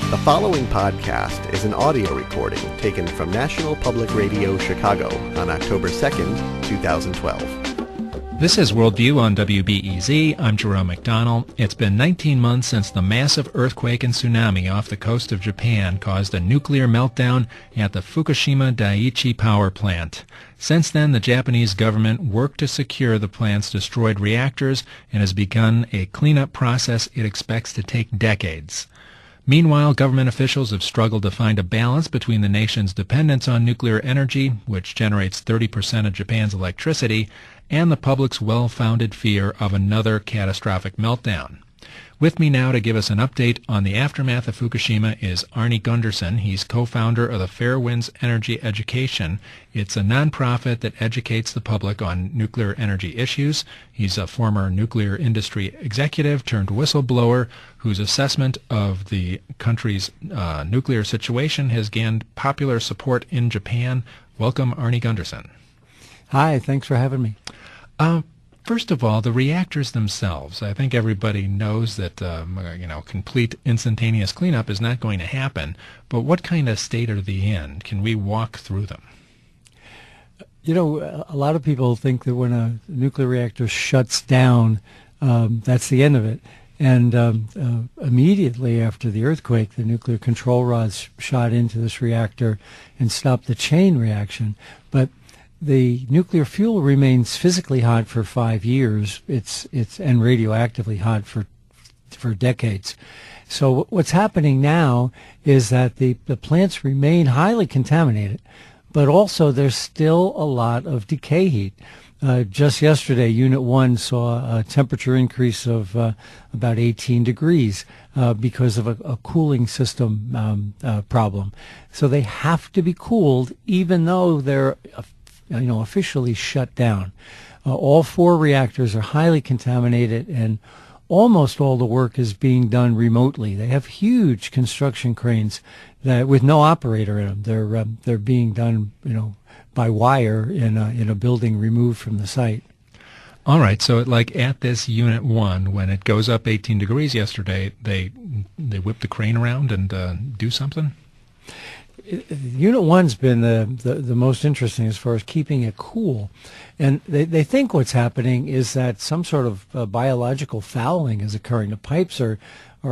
The following podcast is an audio recording taken from National Public Radio Chicago on October 2nd, 2012. This is Worldview on WBEZ. I'm Gerome McDonald. It's been 19 months since the massive earthquake and tsunami off the coast of Japan caused a nuclear meltdown at the Fukushima Daiichi power plant. Since then, the Japanese government worked to secure the plant's destroyed reactors and has begun a cleanup process it expects to take decades. Meanwhile, government officials have struggled to find a balance between the nation's dependence on nuclear energy, which generates 30% of Japan's electricity, and the public's well-founded fear of another catastrophic meltdown. With me now to give us an update on the aftermath of Fukushima is Arnie Gundersen. He's co-founder of the Fairwinds Energy Education. It's a nonprofit that educates the public on nuclear energy issues. He's a former nuclear industry executive turned whistleblower whose assessment of the country's nuclear situation has gained popular support in Japan. Welcome, Arnie Gundersen. Hi, thanks for having me. First of all, the reactors themselves. I think everybody knows that complete instantaneous cleanup is not going to happen. But what kind of state are they in? Can we walk through them? You know, a lot of people think that when a nuclear reactor shuts down, that's the end of it. And immediately after the earthquake, the nuclear control rods shot into this reactor and stopped the chain reaction. But the nuclear fuel remains physically hot for 5 years. It's and radioactively hot for decades. So what's happening now is that the plants remain highly contaminated, but also there's still a lot of decay heat. Just yesterday, Unit 1 saw a temperature increase of about 18 degrees because of a cooling system problem. So they have to be cooled even though they're officially shut down. All 4 reactors are highly contaminated, and almost all the work is being done remotely. They have huge construction cranes that, with no operator in them, they're being done, by wire in a building removed from the site. All right, so at this Unit 1, when it goes up 18 degrees yesterday, they whip the crane around and do something? Unit 1's been the most interesting as far as keeping it cool. And they think what's happening is that some sort of biological fouling is occurring. The pipes are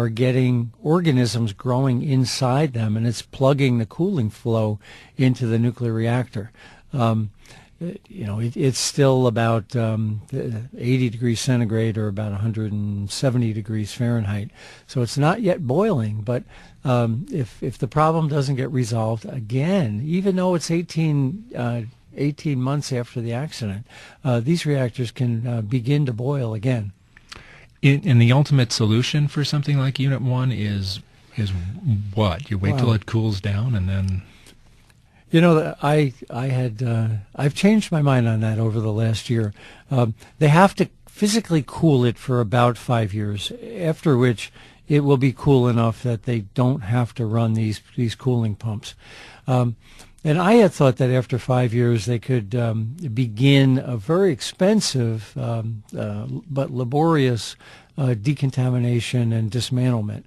getting organisms growing inside them, and it's plugging the cooling flow into the nuclear reactor. It's still about 80 degrees centigrade or about 170 degrees Fahrenheit. So it's not yet boiling, but if the problem doesn't get resolved, again, even though it's 18 months after the accident, these reactors can begin to boil again. And the ultimate solution for something like Unit 1 is what? You wait till it cools down and then... I've changed my mind on that over the last year. They have to physically cool it for about 5 years, after which it will be cool enough that they don't have to run these cooling pumps. And I had thought that after 5 years they could begin a very expensive but laborious decontamination and dismantlement.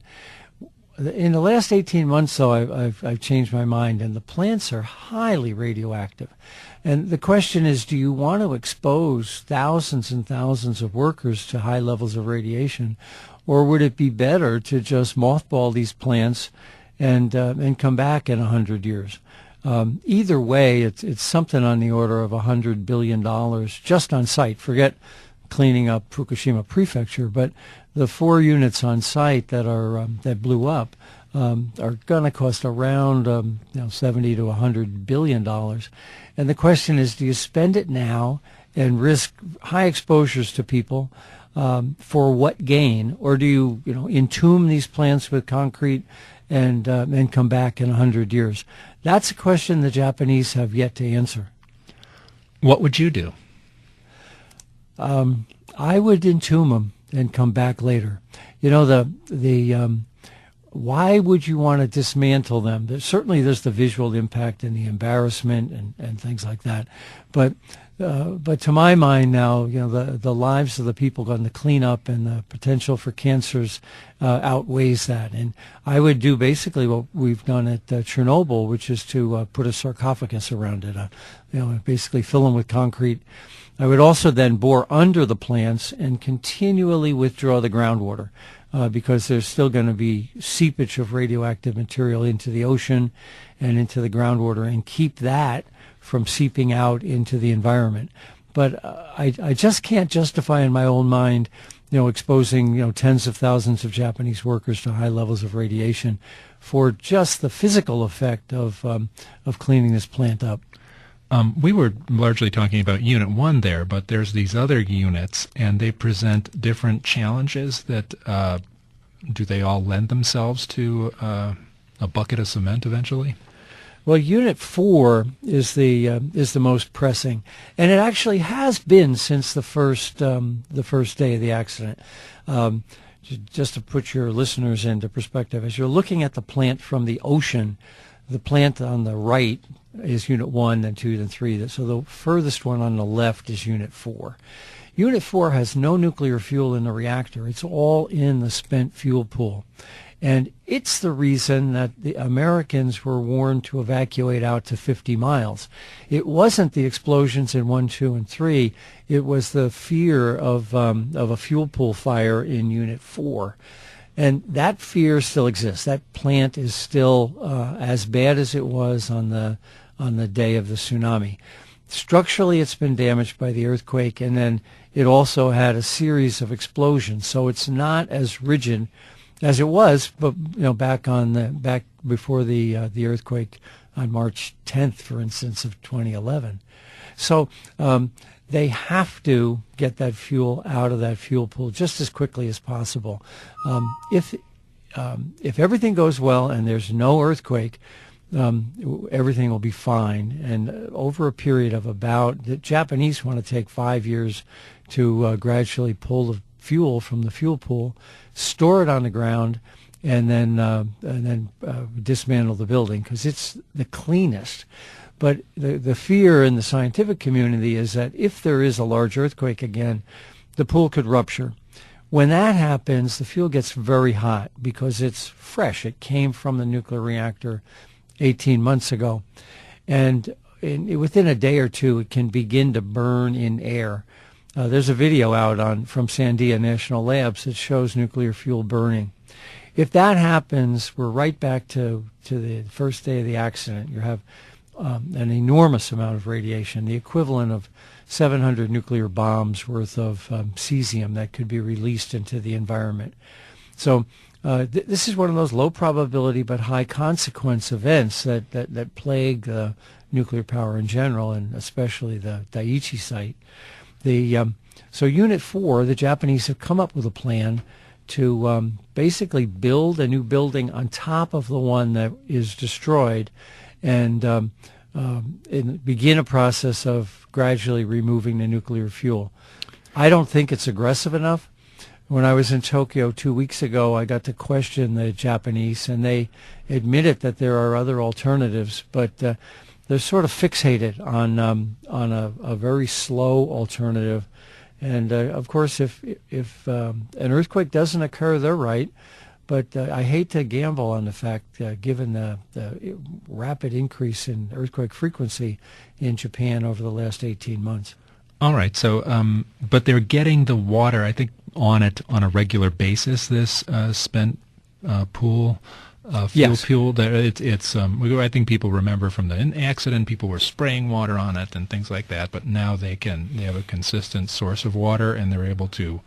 In the last 18 months, though, I've changed my mind, and the plants are highly radioactive. And the question is, do you want to expose thousands and thousands of workers to high levels of radiation, or would it be better to just mothball these plants and come back in 100 years? Either way, it's something on the order of $100 billion just on site. Forget cleaning up Fukushima Prefecture, but the 4 units on site that blew up are going to cost around $70 to $100 billion. And the question is, do you spend it now and risk high exposures to people for what gain, or do you entomb these plants with concrete and come back in 100 years? That's a question the Japanese have yet to answer. What would you do? I would entomb them and come back later. why would you want to dismantle them? There's the visual impact and the embarrassment and things like that. But to my mind now, the lives of the people going to clean up and the potential for cancers outweighs that. And I would do basically what we've done at Chernobyl, which is to put a sarcophagus around it, basically fill them with concrete. I would also then bore under the plants and continually withdraw the groundwater. Because there's still going to be seepage of radioactive material into the ocean and into the groundwater, and keep that from seeping out into the environment. But I just can't justify in my own mind, exposing tens of thousands of Japanese workers to high levels of radiation for just the physical effect of cleaning this plant up. We were largely talking about Unit 1 there, but there's these other units, and they present different challenges that, do they all lend themselves to a bucket of cement eventually? Well, Unit 4 is the most pressing, and it actually has been since the first day of the accident. Just to put your listeners into perspective, as you're looking at the plant from the ocean, the plant on the right is Unit 1, then 2, then 3. So the furthest one on the left is Unit 4. Unit 4 has no nuclear fuel in the reactor. It's all in the spent fuel pool. And it's the reason that the Americans were warned to evacuate out to 50 miles. It wasn't the explosions in 1, 2, and 3. It was the fear of a fuel pool fire in Unit 4. And that fear still exists. That plant is still as bad as it was on the day of the tsunami. Structurally, it's been damaged by the earthquake, and then it also had a series of explosions. So it's not as rigid as it was, but back before the earthquake on March 10th, for instance, of 2011. So they have to get that fuel out of that fuel pool just as quickly as possible. If everything goes well and there's no earthquake, everything will be fine. And over a period of the Japanese want to take 5 years to gradually pull the fuel from the fuel pool, store it on the ground, and then dismantle the building because it's the cleanest. But the fear in the scientific community is that if there is a large earthquake again, the pool could rupture. When that happens, the fuel gets very hot because it's fresh. It came from the nuclear reactor 18 months ago. And within a day or two, it can begin to burn in air. There's a video out from Sandia National Labs that shows nuclear fuel burning. If that happens, we're right back to the first day of the accident. You have an enormous amount of radiation, the equivalent of 700 nuclear bombs worth of cesium that could be released into the environment. So this is one of those low probability but high consequence events that plague nuclear power in general, and especially the Daiichi site. So Unit 4, the Japanese have come up with a plan to basically build a new building on top of the one that is destroyed, and begin a process of gradually removing the nuclear fuel. I don't think it's aggressive enough. When I was in Tokyo 2 weeks ago, I got to question the Japanese, and they admitted that there are other alternatives, but they're sort of fixated on a very slow alternative. And of course, if an earthquake doesn't occur, they're right. But I hate to gamble on the fact, given the rapid increase in earthquake frequency in Japan over the last 18 months. All right. So, but they're getting the water, I think, on a regular basis. This spent fuel Yes. pool. I think people remember from the accident, people were spraying water on it and things like that. But now they have a consistent source of water, and they're able to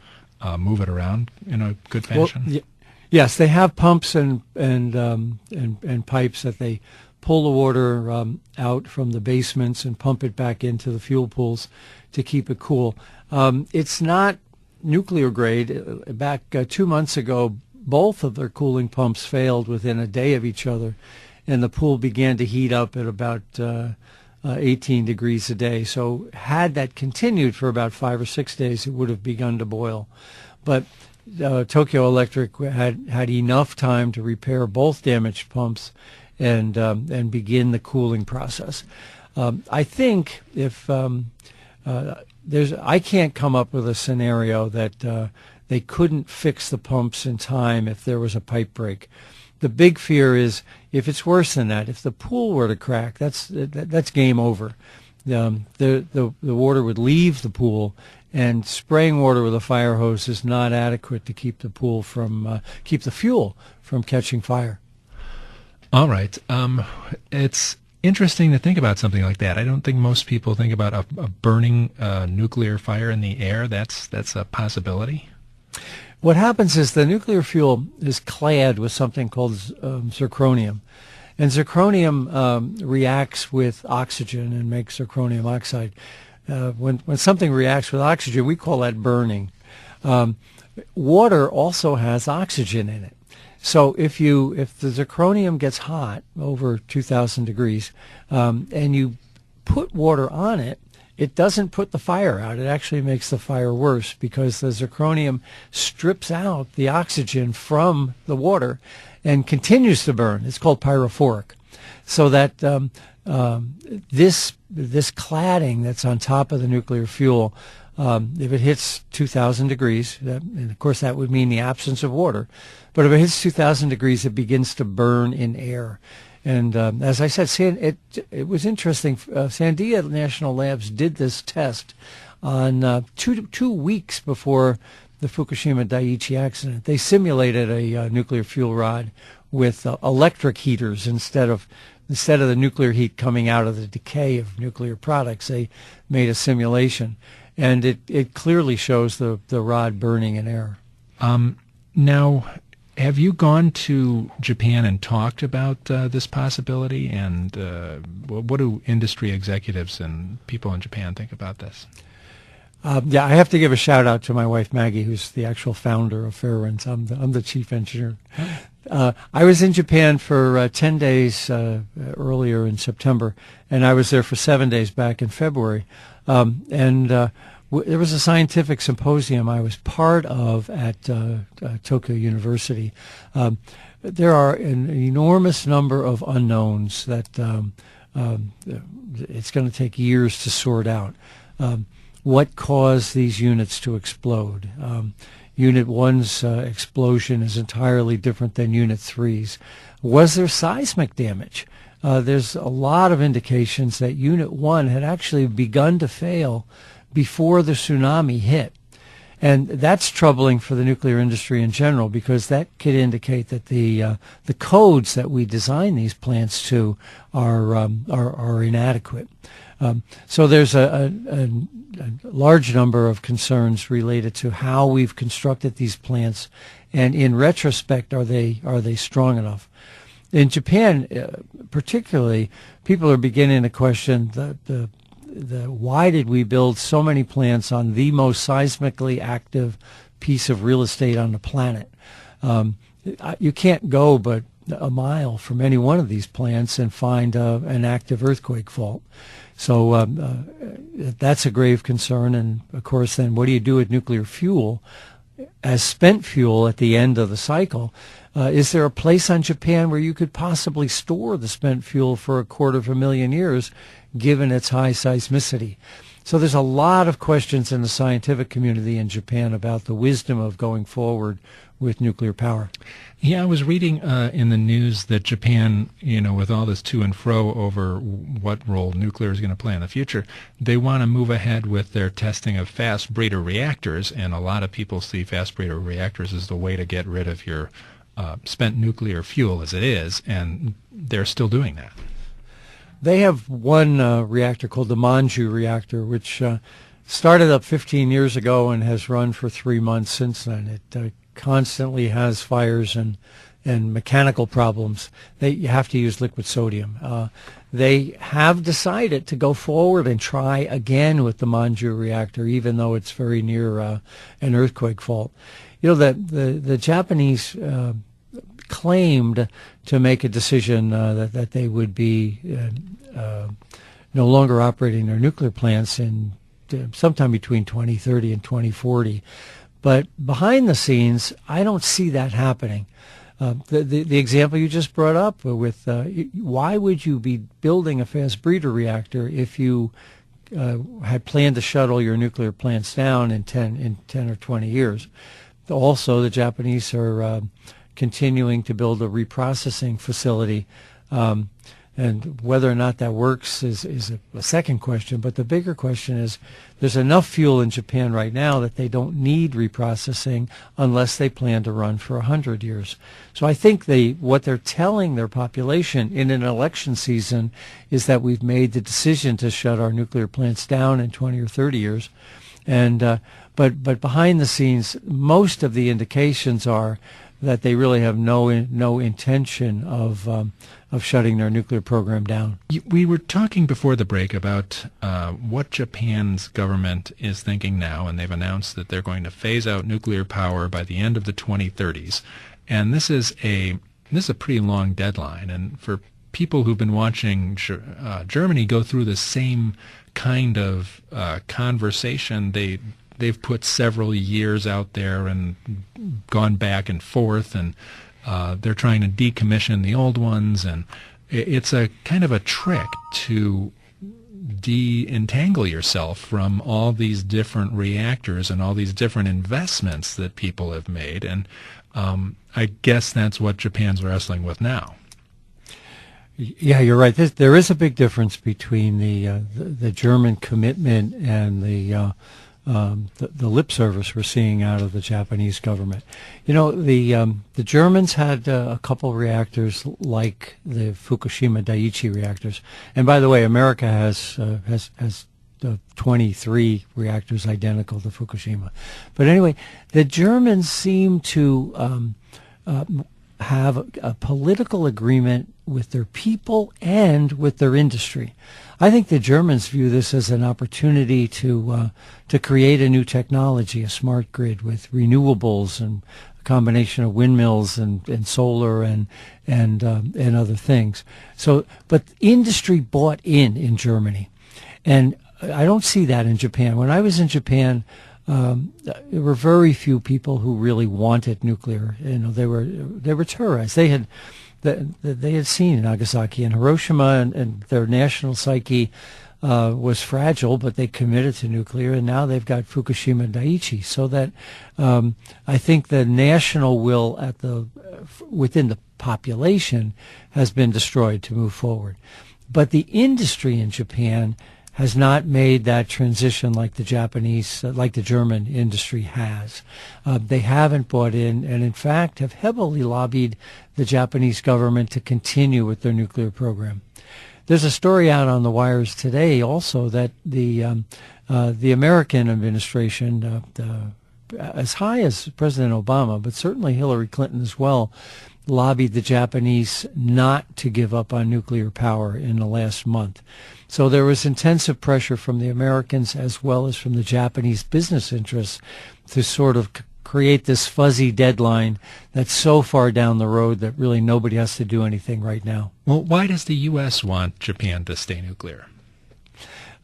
move it around in a good fashion. Well, yes, they have pumps and pipes that they pull the water out from the basements and pump it back into the fuel pools to keep it cool. It's not nuclear grade. Back 2 months ago, both of their cooling pumps failed within a day of each other, and the pool began to heat up at about 18 degrees a day. So had that continued for about 5 or 6 days, it would have begun to boil. But Tokyo Electric had enough time to repair both damaged pumps and begin the cooling process. I think if I can't come up with a scenario that they couldn't fix the pumps in time if there was a pipe break. The big fear is if it's worse than that. If the pool were to crack, that's game over. The water would leave the pool, and spraying water with a fire hose is not adequate to keep the pool from keep the fuel from catching fire. All right. It's interesting to think about something like that. I don't think most people think about a burning nuclear fire in the air. That's a possibility. What happens is the nuclear fuel is clad with something called zirconium. And zirconium reacts with oxygen and makes zirconium oxide. When something reacts with oxygen, we call that burning. Water also has oxygen in it. So if the zirconium gets hot over 2,000 degrees and you put water on it, it doesn't put the fire out. It actually makes the fire worse because the zirconium strips out the oxygen from the water and continues to burn. It's called pyrophoric. So that this cladding that's on top of the nuclear fuel, if it hits 2,000 degrees, and of course that would mean the absence of water, but if it hits 2,000 degrees, it begins to burn in air. And as I said, it was interesting. Sandia National Labs did this test on 2 weeks before the Fukushima Daiichi accident. They simulated a nuclear fuel rod with electric heaters instead of the nuclear heat coming out of the decay of nuclear products. They made a simulation, and it clearly shows the rod burning in air. Now, have you gone to Japan and talked about this possibility? And what do industry executives and people in Japan think about this? Yeah, I have to give a shout out to my wife Maggie, who's the actual founder of Fairwinds. I'm the chief engineer. I was in Japan for 10 days earlier in September, and I was there for 7 days back in February. There was a scientific symposium I was part of at Tokyo University. There are an enormous number of unknowns that it's going to take years to sort out. What caused these units to explode? Unit 1's explosion is entirely different than Unit 3's. Was there seismic damage? There's a lot of indications that Unit 1 had actually begun to fail before the tsunami hit. And that's troubling for the nuclear industry in general because that could indicate that the codes that we design these plants to are inadequate. So there's a large number of concerns related to how we've constructed these plants, and in retrospect, are they strong enough? In Japan, particularly, people are beginning to question the why did we build so many plants on the most seismically active piece of real estate on the planet? You can't go but a mile from any one of these plants and find an active earthquake fault. So that's a grave concern. And, of course, then what do you do with nuclear fuel as spent fuel at the end of the cycle? Is there a place on Japan where you could possibly store the spent fuel for 250,000 years, given its high seismicity? So there's a lot of questions in the scientific community in Japan about the wisdom of going forward with nuclear power. Yeah, I was reading in the news that Japan, with all this to and fro over what role nuclear is going to play in the future, they want to move ahead with their testing of fast breeder reactors, and a lot of people see fast breeder reactors as the way to get rid of your spent nuclear fuel as it is, and they're still doing that. They have one reactor called the Manju reactor, which started up 15 years ago and has run for 3 months since then. It constantly has fires and mechanical problems. You have to use liquid sodium. They have decided to go forward and try again with the Manju reactor, even though it's very near an earthquake fault. The Japanese claimed to make a decision that they would be no longer operating their nuclear plants in sometime between 2030 and 2040. But behind the scenes, I don't see that happening. The example you just brought up with why would you be building a fast breeder reactor if you had planned to shut all your nuclear plants down in 10 or 20 years? Also, the Japanese are continuing to build a reprocessing facility. And whether or not that works is a second question. But the bigger question is there's enough fuel in Japan right now that they don't need reprocessing unless they plan to run for 100 years. So I think what they're telling their population in an election season is that we've made the decision to shut our nuclear plants down in 20 or 30 years. And but behind the scenes, most of the indications are that they really have no intention of shutting their nuclear program down. We were talking before the break about what Japan's government is thinking now, and they've announced that they're going to phase out nuclear power by the end of the 2030s. And this is a pretty long deadline. And for people who've been watching Germany go through the same kind of conversation, they've put several years out there and gone back and forth, and they're trying to decommission the old ones, and it's a kind of a trick to de-entangle yourself from all these different reactors and all these different investments that people have made, and I guess that's what Japan's wrestling with now. Yeah, you're right. There is a big difference between the German commitment and the lip service we're seeing out of the Japanese government. You know, the Germans had a couple reactors like the Fukushima Daiichi reactors, and by the way, America has 23 reactors identical to Fukushima. But anyway, the Germans seem to have a political agreement with their people and with their industry. I think the Germans view this as an opportunity to create a new technology, a smart grid with renewables and a combination of windmills and solar and other things. So, but industry bought in Germany, and I don't see that in Japan. When I was in Japan, there were very few people who really wanted nuclear. You know, they were terrorized. They had seen Nagasaki and Hiroshima, and their national psyche was fragile, but they committed to nuclear, and now they've got Fukushima Daiichi. So that I think the national will within the population has been destroyed to move forward. But the industry in Japan has not made that transition like the German industry has. They haven't bought in, and in fact have heavily lobbied the Japanese government to continue with their nuclear program. There's a story out on the wires today also that the American administration, as high as President Obama, but certainly Hillary Clinton as well, lobbied the Japanese not to give up on nuclear power in the last month. So there was intensive pressure from the Americans as well as from the Japanese business interests to sort of create this fuzzy deadline that's so far down the road that really nobody has to do anything right now. Well, why does the U.S. want Japan to stay nuclear?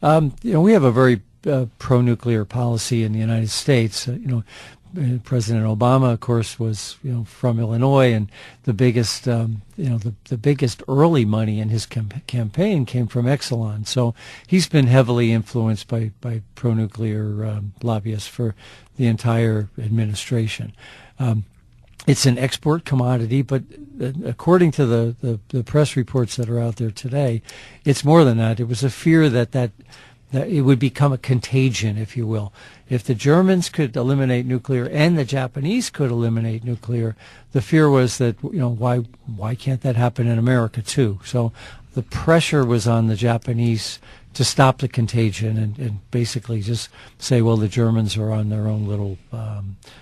We have a very pro-nuclear policy in the United States. President Obama, of course, was from Illinois, and the biggest the biggest early money in his campaign came from Exelon. So he's been heavily influenced by pro-nuclear lobbyists for the entire administration. It's an export commodity, but according to the press reports that are out there today, it's more than that. It was a fear that it would become a contagion, if you will. If the Germans could eliminate nuclear and the Japanese could eliminate nuclear, the fear was that, why can't that happen in America too? So the pressure was on the Japanese to stop the contagion and basically just say, well, the Germans are on their own little,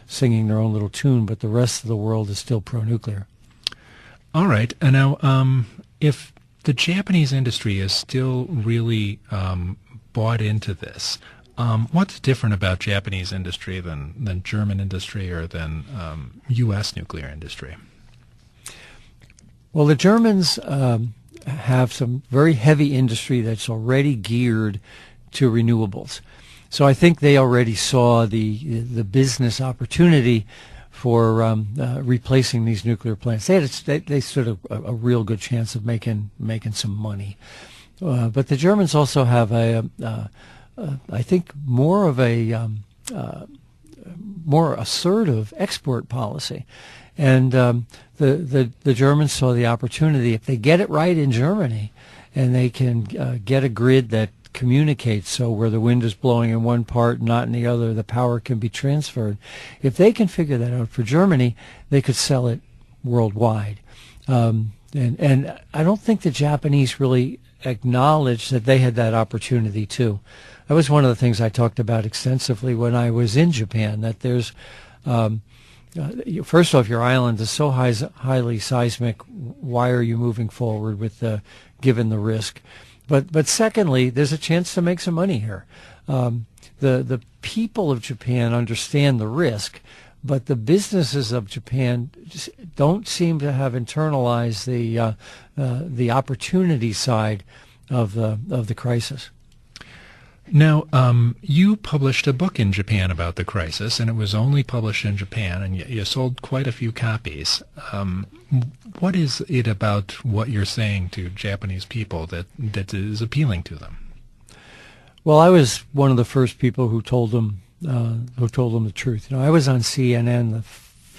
singing their own little tune, but the rest of the world is still pro-nuclear. All right. And now, if the Japanese industry is still really bought into this, what's different about Japanese industry than German industry or than U.S. nuclear industry? Well, the Germans have some very heavy industry that's already geared to renewables. So I think they already saw the business opportunity for replacing these nuclear plants. They stood a real good chance of making some money. But the Germans also have I think more of a more assertive export policy, and the Germans saw the opportunity. If they get it right in Germany, and they can get a grid that communicates, so where the wind is blowing in one part, not in the other, the power can be transferred. If they can figure that out for Germany, they could sell it worldwide. And I don't think the Japanese really acknowledged that they had that opportunity too. That was one of the things I talked about extensively when I was in Japan, that there's, first off, your island is so highly seismic. Why are you moving forward with given the risk? But secondly, there's a chance to make some money here. The people of Japan understand the risk, but the businesses of Japan just don't seem to have internalized the opportunity side of the crisis. Now, you published a book in Japan about the crisis, and it was only published in Japan, and you sold quite a few copies. What is it about what you're saying to Japanese people that is appealing to them? Well, I was one of the first people who told them the truth. I was on CNN the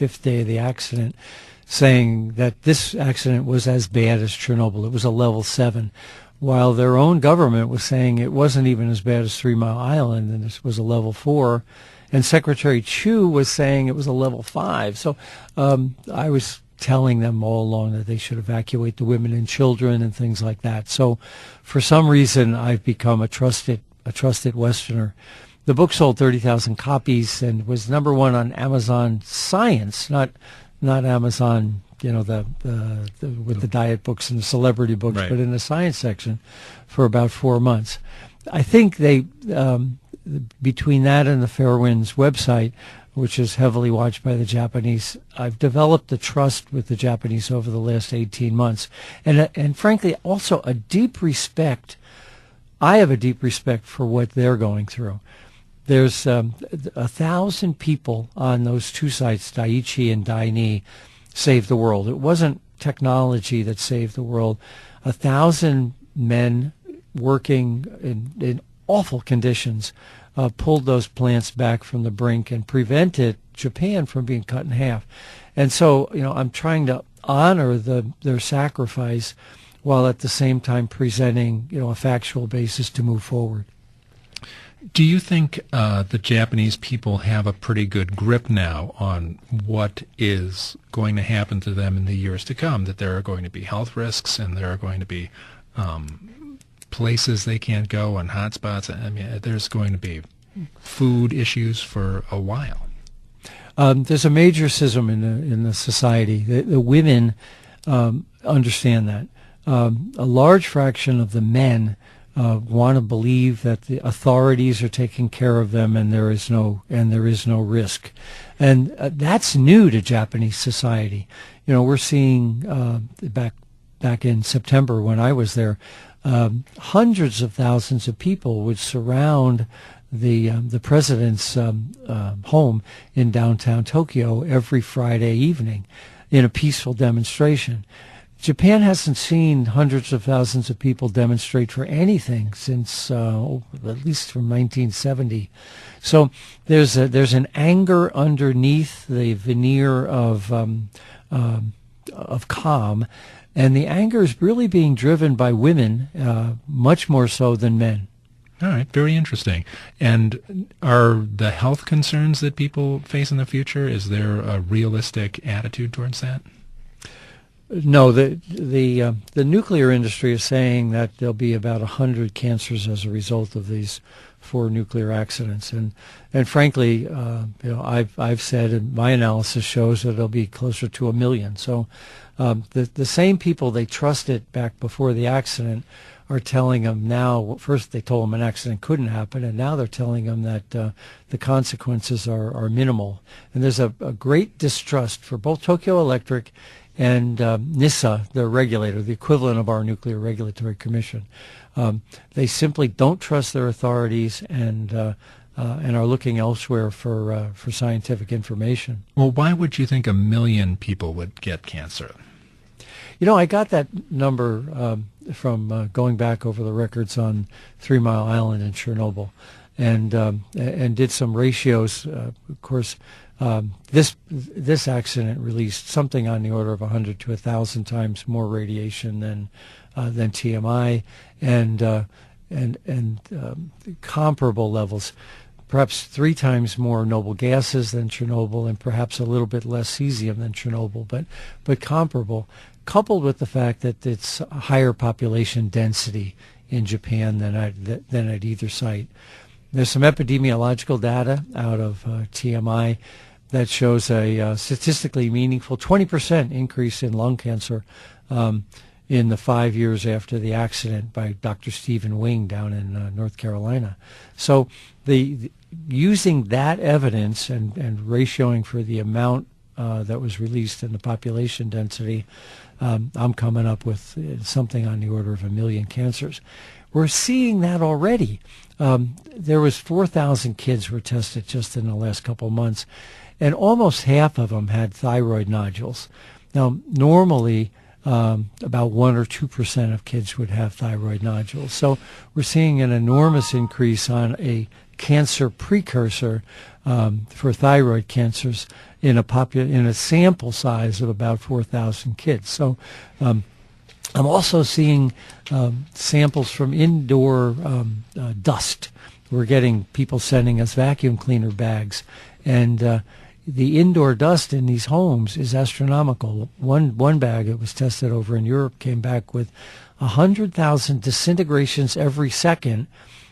5th day of the accident, saying that this accident was as bad as Chernobyl. It was a level 7. While their own government was saying it wasn't even as bad as 3 Mile Island, and this was a level 4, and Secretary Chu was saying it was a level 5. So I was telling them all along that they should evacuate the women and children and things like that. So for some reason, I've become a trusted Westerner. The book sold 30,000 copies and was #1 on Amazon Science, not Amazon, with the diet books and the celebrity books, right, but in the science section for about 4 months. I think they, between that and the Fairwinds website, which is heavily watched by the Japanese, I've developed a trust with the Japanese over the last 18 months. And frankly, also a deep respect. I have a deep respect for what they're going through. There's 1,000 people on those two sites, Daiichi and Daini, saved the world. It wasn't technology that saved the world. 1,000 men working in awful conditions pulled those plants back from the brink and prevented Japan from being cut in half. And so, I'm trying to honor their sacrifice while at the same time presenting, a factual basis to move forward. Do you think the Japanese people have a pretty good grip now on what is going to happen to them in the years to come, that there are going to be health risks and there are going to be places they can't go and hotspots? I mean, there's going to be food issues for a while. There's a major schism in the society. The women understand that. A large fraction of the men want to believe that the authorities are taking care of them and there is no risk, and that's new to Japanese society. We're seeing back in September when I was there, hundreds of thousands of people would surround the president's home in downtown Tokyo every Friday evening in a peaceful demonstration. Japan hasn't seen hundreds of thousands of people demonstrate for anything since at least from 1970. So there's an anger underneath the veneer of calm, and the anger is really being driven by women much more so than men. All right, very interesting. And are the health concerns that people face in the future, is there a realistic attitude towards that? No, the nuclear industry is saying that there'll be about 100 cancers as a result of these 4 nuclear accidents, and frankly, I've said, and my analysis shows that it'll be closer to 1 million. So the same people they trusted back before the accident are telling them now. First, they told them an accident couldn't happen, and now they're telling them that the consequences are minimal. And there's a great distrust for both Tokyo Electric and NISA, the regulator, the equivalent of our Nuclear Regulatory Commission. They simply don't trust their authorities, and and are looking elsewhere for scientific information. Well, why would you think 1 million people would get cancer? I got that number from going back over the records on 3 Mile Island in Chernobyl, and did some ratios. Of course, this accident released something on the order of 100 to 1,000 times more radiation than TMI, and comparable levels, perhaps 3 times more noble gases than Chernobyl, and perhaps a little bit less cesium than Chernobyl, but comparable, coupled with the fact that it's a higher population density in Japan than at either site. There's some epidemiological data out of TMI that shows a statistically meaningful 20% increase in lung cancer in the 5 years after the accident by Dr. Stephen Wing down in North Carolina. So using that evidence and ratioing for the amount that was released in the population density, I'm coming up with something on the order of 1 million cancers. We're seeing that already. There was 4,000 kids were tested just in the last couple of months, and almost half of them had thyroid nodules. Now, normally, about 1 or 2% of kids would have thyroid nodules. So we're seeing an enormous increase on a cancer precursor for thyroid cancers in a sample size of about 4,000 kids. So I'm also seeing samples from indoor dust. We're getting people sending us vacuum cleaner bags, and the indoor dust in these homes is astronomical. One bag that was tested over in Europe came back with 100,000 disintegrations every second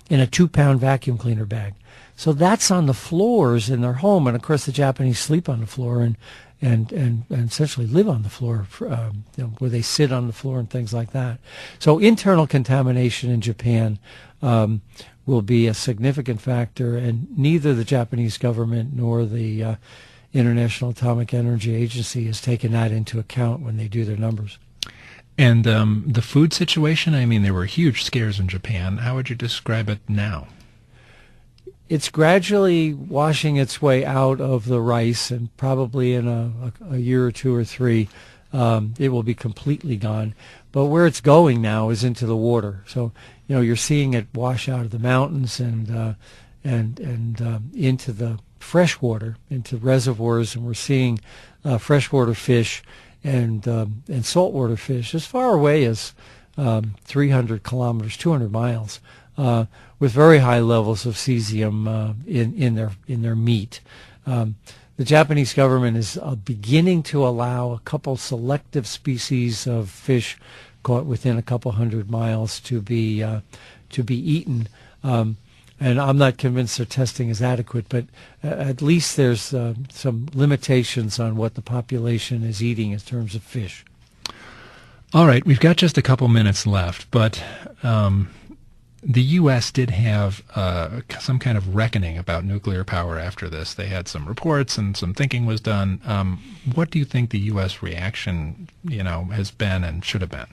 in a 2-pound vacuum cleaner bag. So that's on the floors in their home, and of course the Japanese sleep on the floor and essentially live on the floor, where they sit on the floor and things like that. So internal contamination in Japan will be a significant factor, and neither the Japanese government nor the International Atomic Energy Agency has taken that into account when they do their numbers. And the food situation, I mean, there were huge scares in Japan. How would you describe it now? It's gradually washing its way out of the rice, and probably in a year or 2 or 3, it will be completely gone. But where it's going now is into the water. So, you're seeing it wash out of the mountains and into the fresh water, into reservoirs, and we're seeing freshwater fish and saltwater fish as far away as 300 kilometers, 200 miles, with very high levels of cesium in their meat. The Japanese government is beginning to allow a couple selective species of fish caught within a couple 100 miles to be eaten. And I'm not convinced their testing is adequate, but at least there's some limitations on what the population is eating in terms of fish. All right, we've got just a couple minutes left, but the U.S. did have some kind of reckoning about nuclear power after this. They had some reports and some thinking was done. What do you think the U.S. reaction, has been and should have been?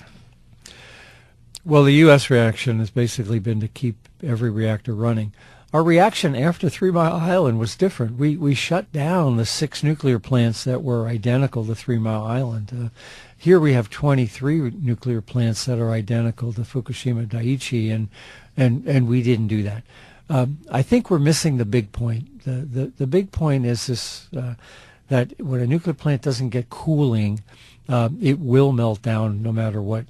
Well, the U.S. reaction has basically been to keep every reactor running. Our reaction after 3 Mile Island was different. We shut down the 6 nuclear plants that were identical to 3 Mile Island. Here we have 23 nuclear plants that are identical to Fukushima Daiichi, and we didn't do that. I think we're missing the big point. The big point is this, that when a nuclear plant doesn't get cooling, it will melt down no matter what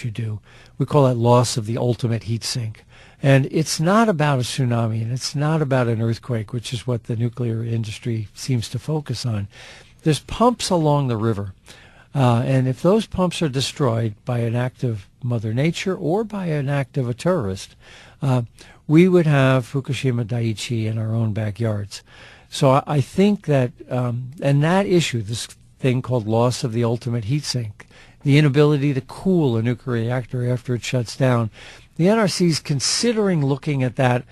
you do. We call that loss of the ultimate heat sink. And it's not about a tsunami, and it's not about an earthquake, which is what the nuclear industry seems to focus on. There's pumps along the river. And if those pumps are destroyed by an act of Mother Nature or by an act of a terrorist, we would have Fukushima Daiichi in our own backyards. So I think that, and that issue, this thing called loss of the ultimate heat sink, the inability to cool a nuclear reactor after it shuts down, the NRC is considering looking at that,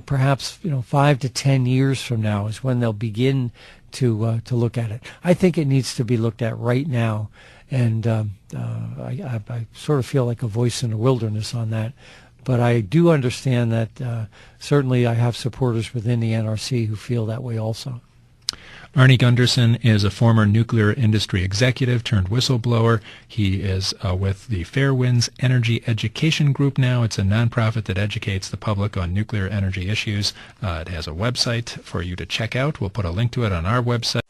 perhaps 5 to 10 years from now is when they'll begin to look at it. I think it needs to be looked at right now, and I sort of feel like a voice in the wilderness on that. But I do understand that certainly I have supporters within the NRC who feel that way also. Arnie Gundersen is a former nuclear industry executive turned whistleblower. He is with the Fairwinds Energy Education Group now. It's a nonprofit that educates the public on nuclear energy issues. It has a website for you to check out. We'll put a link to it on our website.